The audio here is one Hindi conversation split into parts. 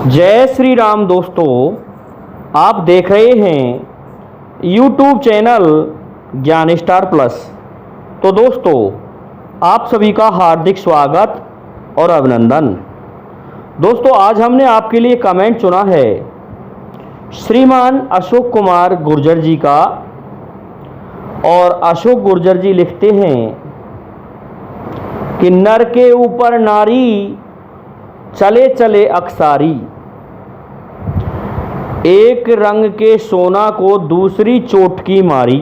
जय श्री राम दोस्तों, आप देख रहे हैं YouTube चैनल ज्ञान स्टार प्लस। तो दोस्तों, आप सभी का हार्दिक स्वागत और अभिनंदन। दोस्तों, आज हमने आपके लिए कमेंट चुना है श्रीमान अशोक कुमार गुर्जर जी का। और अशोक गुर्जर जी लिखते हैं कि नर के ऊपर नारी चले चले अकसारी, एक रंग के सोना को दूसरी चोटकी मारी।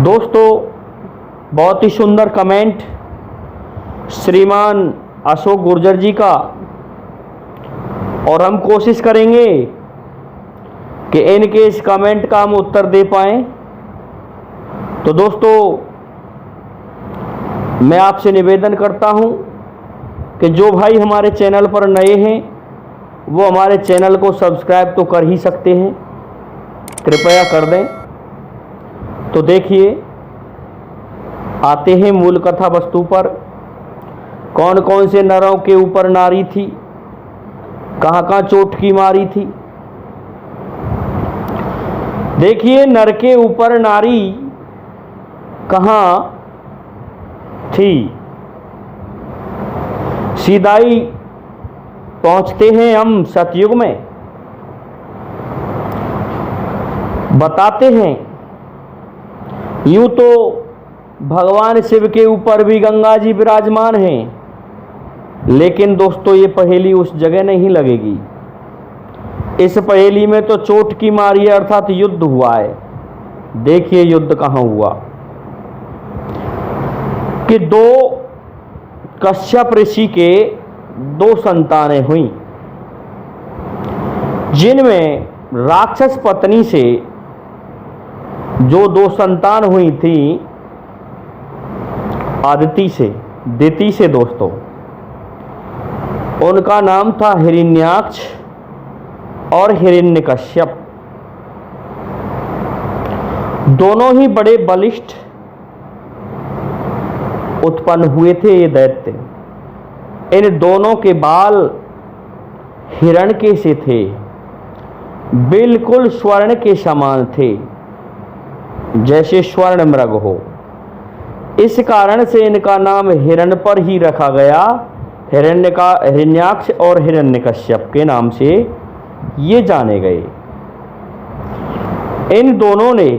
दोस्तों, बहुत ही सुंदर कमेंट श्रीमान अशोक गुर्जर जी का, और हम कोशिश करेंगे कि इनके इस कमेंट का हम उत्तर दे पाएं। तो दोस्तों, मैं आपसे निवेदन करता हूं कि जो भाई हमारे चैनल पर नए हैं वो हमारे चैनल को सब्सक्राइब तो कर ही सकते हैं, कृपया कर दें। तो देखिए, आते हैं मूल कथा वस्तु पर। कौन कौन से नरों के ऊपर नारी थी, कहाँ कहाँ चोटकी मारी थी। देखिए, नर के ऊपर नारी कहाँ थी। सीधाई पहुंचते हैं हम सतयुग में। बताते हैं, यूं तो भगवान शिव के ऊपर भी गंगा जी विराजमान हैं, लेकिन दोस्तों ये पहेली उस जगह नहीं लगेगी। इस पहेली में तो चोटकी मारी अर्थात युद्ध हुआ है। देखिए युद्ध कहाँ हुआ कि दो कश्यप ऋषि के दो संतानें हुई, जिनमें राक्षस पत्नी से जो दो संतान हुई थी, आदिति से, दिति से दोस्तों, उनका नाम था हिरण्याक्ष और हिरण्यकश्यप। दोनों ही बड़े बलिष्ठ उत्पन्न हुए थे ये दैत्य। इन दोनों के बाल हिरण के से थे, बिल्कुल स्वर्ण के समान थे, जैसे स्वर्ण मृग हो। इस कारण से इनका नाम हिरण पर ही रखा गया। हिरण्याक्ष और हिरण्यकश्यप के नाम से ये जाने गए। इन दोनों ने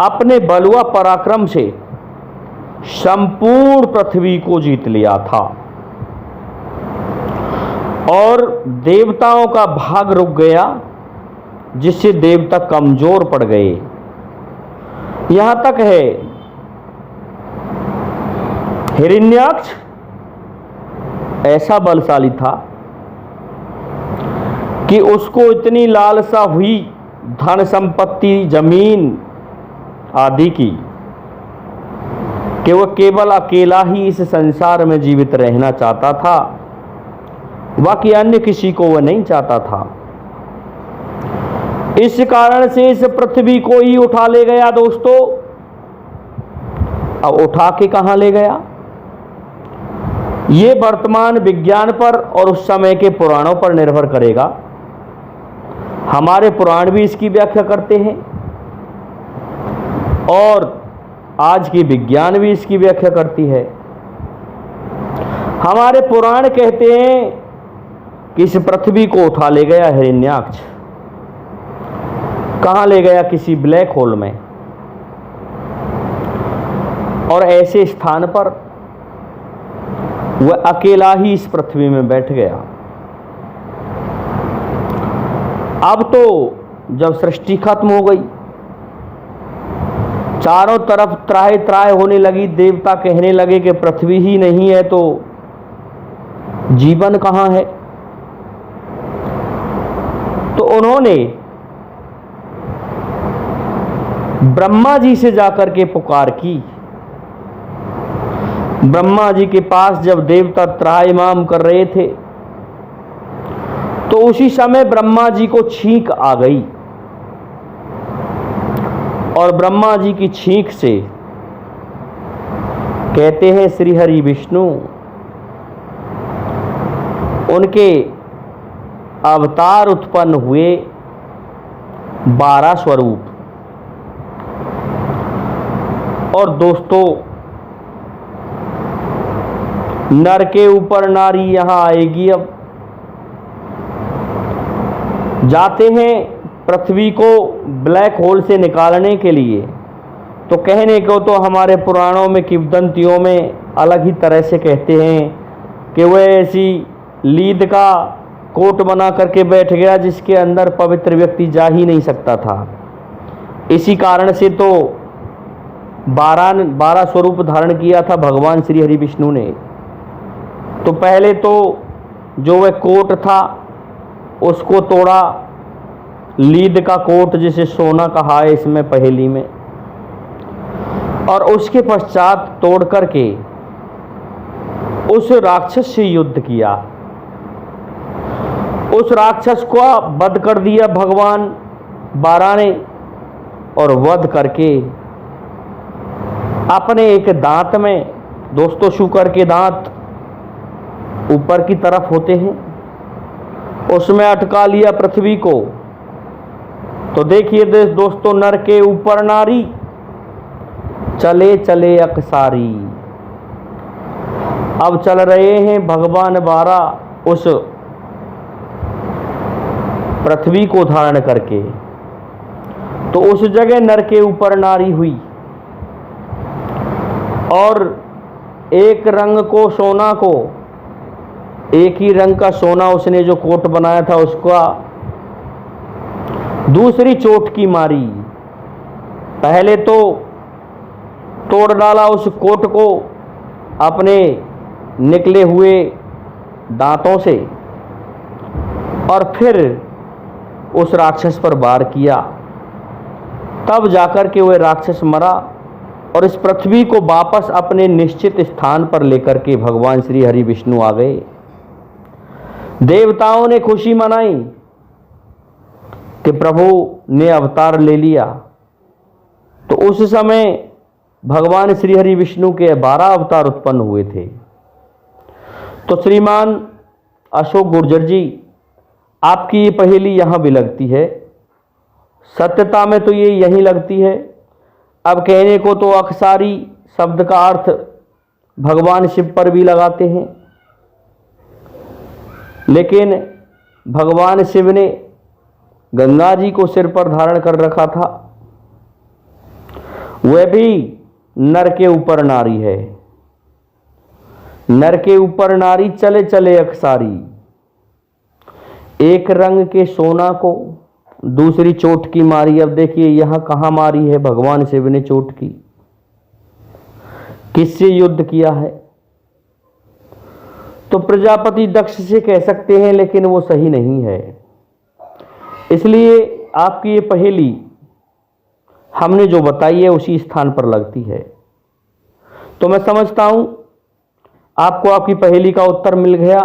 अपने बलवा पराक्रम से संपूर्ण पृथ्वी को जीत लिया था और देवताओं का भाग रुक गया, जिससे देवता कमजोर पड़ गए। यहां तक है, हिरण्याक्ष ऐसा बलशाली था कि उसको इतनी लालसा हुई धन संपत्ति, जमीन आदि की, कि वह केवल अकेला ही इस संसार में जीवित रहना चाहता था, बाकी अन्य किसी को वह नहीं चाहता था। इस कारण से इस पृथ्वी को ही उठा ले गया दोस्तों। अब उठा के कहां ले गया, ये वर्तमान विज्ञान पर और उस समय के पुराणों पर निर्भर करेगा। हमारे पुराण भी इसकी व्याख्या करते हैं और आज की विज्ञान भी इसकी व्याख्या करती है। हमारे पुराण कहते हैं कि इस पृथ्वी को उठा ले गया हिरण्याक्ष। कहां ले गया? किसी ब्लैक होल में, और ऐसे स्थान पर वह अकेला ही इस पृथ्वी में बैठ गया। अब तो जब सृष्टि खत्म हो गई, चारों तरफ त्राहि त्राहि होने लगी, देवता कहने लगे कि पृथ्वी ही नहीं है तो जीवन कहां है। तो उन्होंने ब्रह्मा जी से जाकर के पुकार की। ब्रह्मा जी के पास जब देवता त्राहिमाम कर रहे थे, तो उसी समय ब्रह्मा जी को छींक आ गई, और ब्रह्मा जी की छींक से कहते हैं श्री हरि विष्णु उनके अवतार उत्पन्न हुए 12 स्वरूप। और दोस्तों, नर के ऊपर नारी यहां आएगी। अब जाते हैं पृथ्वी को ब्लैक होल से निकालने के लिए। तो कहने को तो हमारे पुराणों में, किंवदंतियों में अलग ही तरह से कहते हैं कि वह ऐसी लीद का कोट बना करके बैठ गया जिसके अंदर पवित्र व्यक्ति जा ही नहीं सकता था। इसी कारण से तो 12 स्वरूप धारण किया था भगवान श्री हरि विष्णु ने। तो पहले तो जो वह कोट था उसको तोड़ा, लीद का कोट जिसे सोना कहा है इसमें पहेली में, और उसके पश्चात तोड़ करके उस राक्षस से युद्ध किया। उस राक्षस को वध कर दिया भगवान 12 ने, और वध करके अपने एक दांत में, दोस्तों शुकर के दांत ऊपर की तरफ होते हैं, उसमें अटका लिया पृथ्वी को। तो देखिए दोस्तों, नर के ऊपर नारी, चले चले अकसारी। अब चल रहे हैं भगवान 12 उस पृथ्वी को धारण करके। तो उस जगह नर के ऊपर नारी हुई, और एक रंग को, सोना को, एक ही रंग का सोना उसने जो कोट बनाया था उसका दूसरी चोट की मारी। पहले तो तोड़ डाला उस कोट को अपने निकले हुए दांतों से, और फिर उस राक्षस पर वार किया। तब जाकर के वह राक्षस मरा, और इस पृथ्वी को वापस अपने निश्चित स्थान पर लेकर के भगवान श्री हरि विष्णु आ गए। देवताओं ने खुशी मनाई कि प्रभु ने अवतार ले लिया। तो उस समय भगवान श्री हरि विष्णु के 12 अवतार उत्पन्न हुए थे। तो श्रीमान अशोक गुर्जर जी, आपकी ये पहेली यहाँ भी लगती है, सत्यता में तो ये यहीं लगती है। अब कहने को तो अकसारी शब्द का अर्थ भगवान शिव पर भी लगाते हैं, लेकिन भगवान शिव ने गंगा जी को सिर पर धारण कर रखा था। वह भी नर के ऊपर नारी है। नर के ऊपर नारी, चले चले अकसारी। एक रंग के सोना को दूसरी चोट की मारी। अब देखिए यहां कहां मारी है भगवान शिव ने चोट की, किससे युद्ध किया है? तो प्रजापति दक्ष से कह सकते हैं, लेकिन वो सही नहीं है। इसलिए आपकी ये पहेली हमने जो बताई है उसी स्थान पर लगती है। तो मैं समझता हूं आपको आपकी पहेली का उत्तर मिल गया।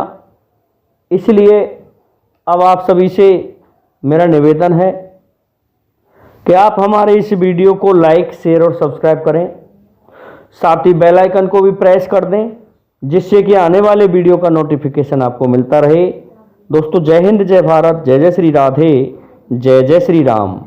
इसलिए अब आप सभी से मेरा निवेदन है कि आप हमारे इस वीडियो को लाइक, शेयर और सब्सक्राइब करें। साथ ही बेल आइकन को भी प्रेस कर दें, जिससे कि आने वाले वीडियो का नोटिफिकेशन आपको मिलता रहे। दोस्तों, जय हिंद, जय भारत, जय जय श्री राधे, जय जय श्री राम।